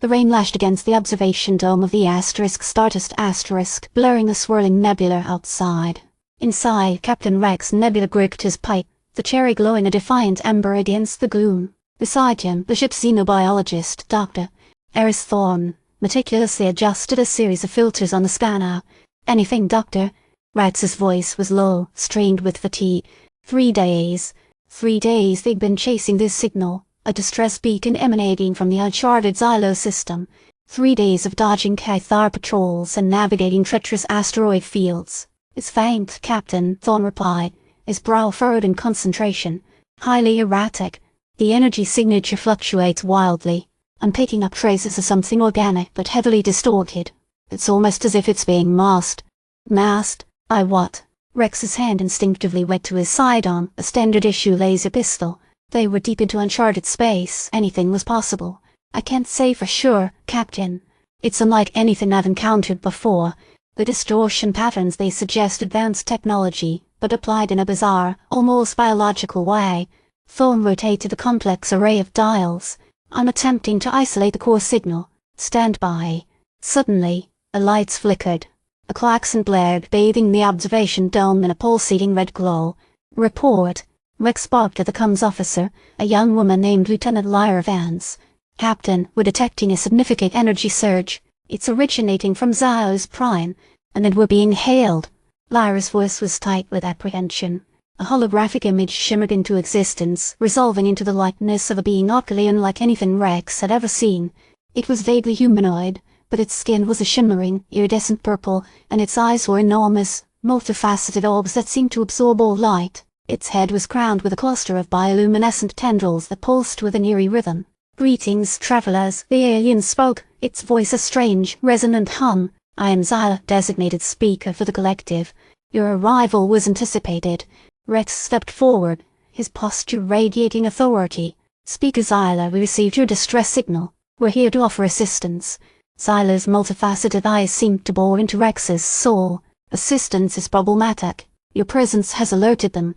The rain lashed against the observation dome of the Stardust, blurring the swirling nebula outside. Inside, Captain Rex Nebula gripped his pipe, the cherry glowing a defiant ember against the gloom. Beside him, the ship's xenobiologist, Dr. Thorne, meticulously adjusted a series of filters on the scanner. "Anything, Doctor?" Rex's voice was low, strained with fatigue. 3 days. 3 days they'd been chasing this signal, a distress beacon emanating from the uncharted Xylos system. 3 days of dodging Cathar patrols and navigating treacherous asteroid fields. "It's faint, Captain," Thorne replied, his brow furrowed in concentration. "Highly erratic. The energy signature fluctuates wildly. I'm picking up traces of something organic but heavily distorted. It's almost as if it's being masked." "Masked? By what?" Rex's hand instinctively went to his sidearm, a standard-issue laser pistol. They were deep into uncharted space. Anything was possible. "I can't say for sure, Captain. It's unlike anything I've encountered before. The distortion patterns they suggest advanced technology, but applied in a bizarre, almost biological way." Thorne rotated the complex array of dials. "I'm attempting to isolate the core signal. Stand by." Suddenly, the lights flickered. A klaxon blared, bathing the observation dome in a pulsating red glow. "Report." Rex barked at the comms officer, a young woman named Lieutenant Lyra Vance. "Captain, we're detecting a significant energy surge. It's originating from Xylos Prime, and then we're being hailed." Lyra's voice was tight with apprehension. A holographic image shimmered into existence, resolving into the likeness of a being utterly unlike anything Rex had ever seen. It was vaguely humanoid, but its skin was a shimmering, iridescent purple, and its eyes were enormous, multifaceted orbs that seemed to absorb all light. Its head was crowned with a cluster of bioluminescent tendrils that pulsed with an eerie rhythm. "Greetings, travelers," the alien spoke, its voice a strange, resonant hum. "I am Xylos, designated speaker for the collective. Your arrival was anticipated." Rex stepped forward, his posture radiating authority. "Speaker Xylos, we received your distress signal. We're here to offer assistance." Xylos' multifaceted eyes seemed to bore into Rex's soul. "Assistance is problematic. Your presence has alerted them."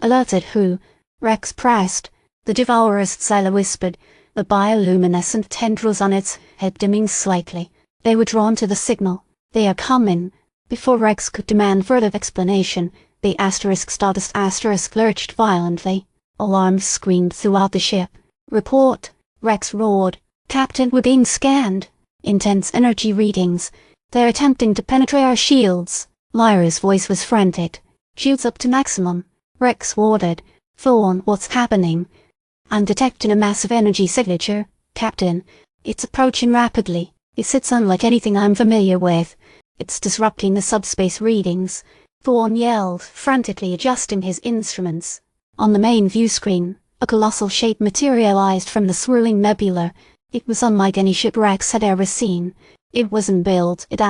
"Alerted who?" Rex pressed. "The Devourers," Xylos whispered, the bioluminescent tendrils on its head dimming slightly. "They were drawn to the signal. They are coming." Before Rex could demand further explanation, the Stardust lurched violently. Alarms screamed throughout the ship. "Report!" Rex roared. "Captain, we're being scanned. Intense energy readings. They're attempting to penetrate our shields." Lyra's voice was frantic. "Shields up to maximum." Rex ordered. "Thorne, what's happening?" "I'm detecting a massive energy signature, Captain. It's approaching rapidly. It's unlike anything I'm familiar with. It's disrupting the subspace readings." Thorne yelled, frantically adjusting his instruments. On the main view screen, a colossal shape materialized from the swirling nebula. It was unlike any ship Rex had ever seen. It wasn't built, it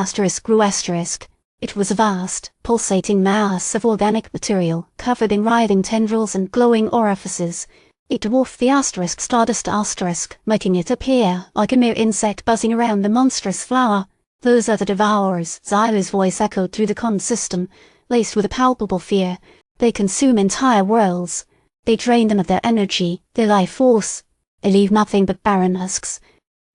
grew asterisk. It was a vast, pulsating mass of organic material, covered in writhing tendrils and glowing orifices. It dwarfed the Stardust, making it appear like a mere insect buzzing around the monstrous flower. "Those are the Devourers," Xylos' voice echoed through the comm system, laced with a palpable fear. "They consume entire worlds. They drain them of their energy, their life force. They leave nothing but barren husks."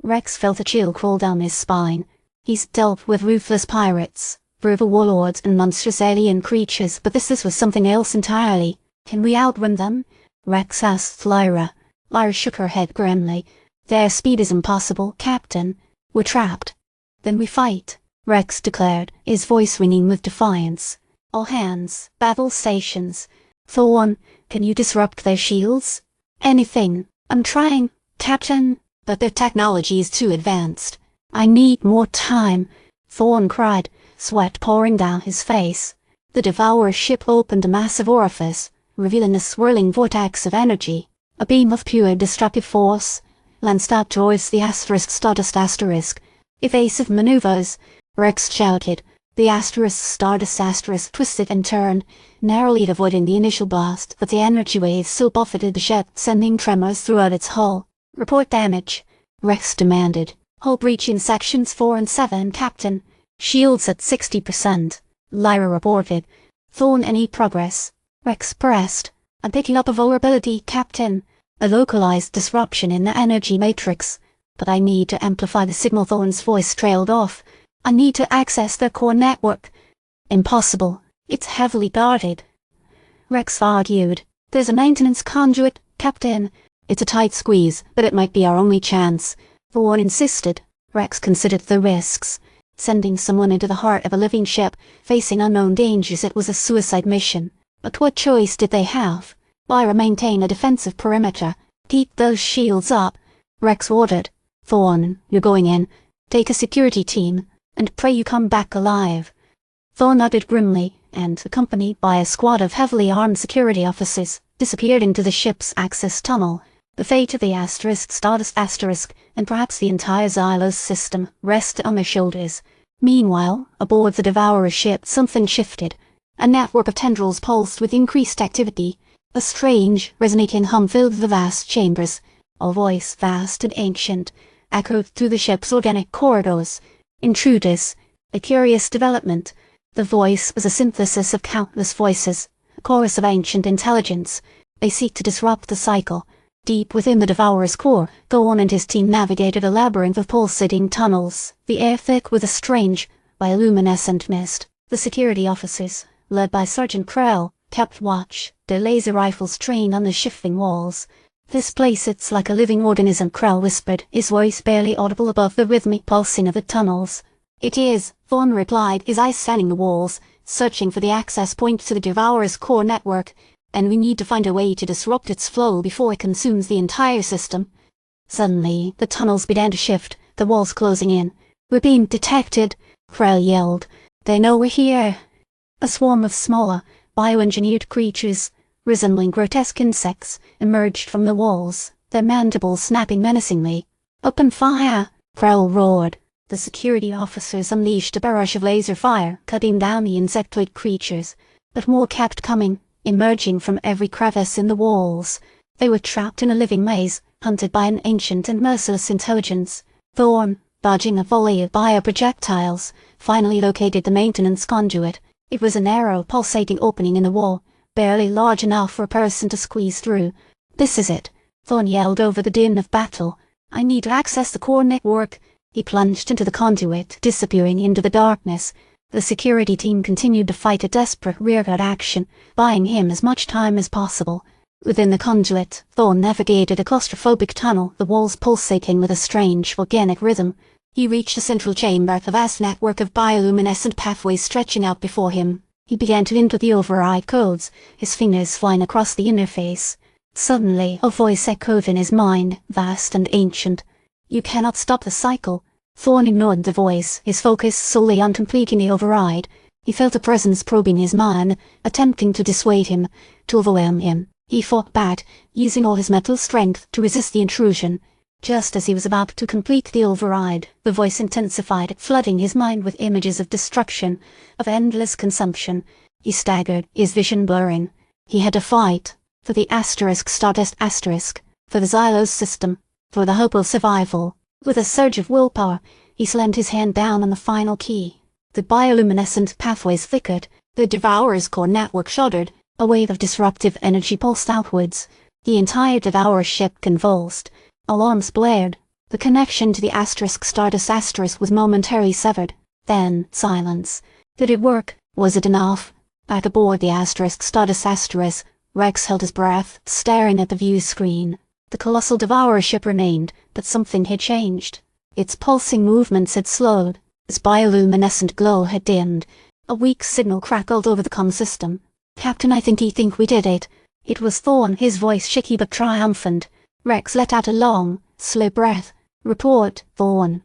Rex felt a chill crawl down his spine. He's dealt with ruthless pirates, brutal warlords and monstrous alien creatures, but this was something else entirely. "Can we outrun them?" Rex asked Lyra. Lyra shook her head grimly. "Their speed is impossible, Captain. We're trapped." "Then we fight," Rex declared, his voice ringing with defiance. "All hands, battle stations. Thorne, can you disrupt their shields?" "Anything. I'm trying, Captain, but their technology is too advanced." "I need more time," Thorne cried, sweat pouring down his face. The Devourer ship opened a massive orifice, revealing a swirling vortex of energy. A beam of pure destructive force lanced out towards the Stardust. "Evasive maneuvers," Rex shouted. The Stardust twisted and turned, narrowly avoiding the initial blast, but the energy waves still buffeted the ship, sending tremors throughout its hull. "Report damage," Rex demanded. "Hull breach in sections 4 and 7, Captain. Shields at 60%, Lyra reported. "Thorne, any progress?" Rex pressed. "I'm picking up a vulnerability, Captain. A localized disruption in the energy matrix. But I need to amplify the signal. Thorne's voice trailed off. I need to access their core network. Impossible. It's heavily guarded. Rex argued. There's a maintenance conduit, Captain. It's a tight squeeze, but it might be our only chance. Thorne insisted. Rex considered the risks. Sending someone into the heart of a living ship, facing unknown dangers, it was a suicide mission. But what choice did they have? Why maintain a defensive perimeter? Keep those shields up. Rex ordered. Thorne, you're going in. Take a security team, and pray you come back alive. Thorne nodded grimly, and, accompanied by a squad of heavily armed security officers, disappeared into the ship's access tunnel. The fate of the Stardust, and perhaps the entire Xylos system rested on their shoulders. Meanwhile, aboard the Devourer ship, something shifted. A network of tendrils pulsed with increased activity. A strange, resonating hum filled the vast chambers. A voice, vast and ancient, echoed through the ship's organic corridors. Intruders. A curious development. The voice was a synthesis of countless voices, a chorus of ancient intelligence. They seek to disrupt the cycle. Deep within the Devourer's core, Thorne and his team navigated a labyrinth of pulsating tunnels, the air thick with a strange, bioluminescent mist. The security officers, led by Sergeant Krell, kept watch, their laser rifles trained on the shifting walls. This place, it's like a living organism, Krell whispered, his voice barely audible above the rhythmic pulsing of the tunnels. It is, Thorne replied, his eyes scanning the walls, searching for the access point to the Devourer's core network. And we need to find a way to disrupt its flow before it consumes the entire system. Suddenly, the tunnels began to shift, the walls closing in. We're being detected, Krell yelled. They know we're here. A swarm of smaller, bioengineered creatures, resembling grotesque insects, emerged from the walls, their mandibles snapping menacingly. Open fire, Krell roared. The security officers unleashed a barrage of laser fire, cutting down the insectoid creatures. But more kept coming, emerging from every crevice in the walls. They were trapped in a living maze, hunted by an ancient and merciless intelligence. Thorne, dodging a volley of bioprojectiles, finally located the maintenance conduit. It was a narrow, pulsating opening in the wall, barely large enough for a person to squeeze through. This is it, Thorne yelled over the din of battle. I need to access the core network. He plunged into the conduit, disappearing into the darkness. The security team continued to fight a desperate rearguard action, buying him as much time as possible. Within the conduit, Thorne navigated a claustrophobic tunnel, the walls pulsating with a strange, organic rhythm. He reached a central chamber, a vast network of bioluminescent pathways stretching out before him. He began to enter the override codes, his fingers flying across the interface. Suddenly, a voice echoed in his mind, vast and ancient. You cannot stop the cycle. Thorne ignored the voice, his focus solely on completing the override. He felt a presence probing his mind, attempting to dissuade him, to overwhelm him. He fought back, using all his mental strength to resist the intrusion. Just as he was about to complete the override, the voice intensified, flooding his mind with images of destruction, of endless consumption. He staggered, his vision blurring. He had to fight. For the Stardust, for the Xylos system, for the hope of survival. With a surge of willpower, he slammed his hand down on the final key. The bioluminescent pathways flickered, the Devourer's core network shuddered, a wave of disruptive energy pulsed outwards. The entire Devourer ship convulsed. Alarms blared. The connection to the Stardust was momentarily severed. Then, silence. Did it work? Was it enough? Back aboard the Stardust, Rex held his breath, staring at the view screen. The colossal Devourer ship remained, but something had changed. Its pulsing movements had slowed. Its bioluminescent glow had dimmed. A weak signal crackled over the comm system. Captain, I think we did it. It was Thorne, his voice shaky but triumphant. Rex let out a long, slow breath. Report, Thorne.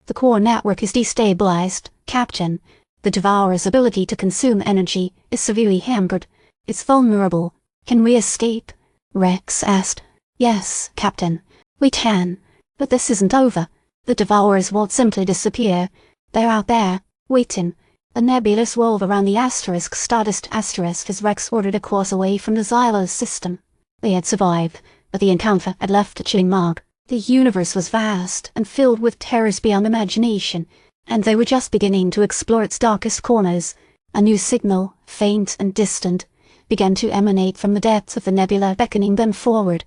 The core network is destabilized, Captain. The Devourer's ability to consume energy is severely hampered. It's vulnerable. Can we escape? Rex asked. Yes, Captain. We can. But this isn't over. The Devourers won't simply disappear. They're out there, waiting. A nebulous wove around the Stardust as Rex ordered a course away from the Xylos system. They had survived, but the encounter had left a chilling mark. The universe was vast and filled with terrors beyond imagination, and they were just beginning to explore its darkest corners. A new signal, faint and distant, began to emanate from the depths of the nebula, beckoning them forward.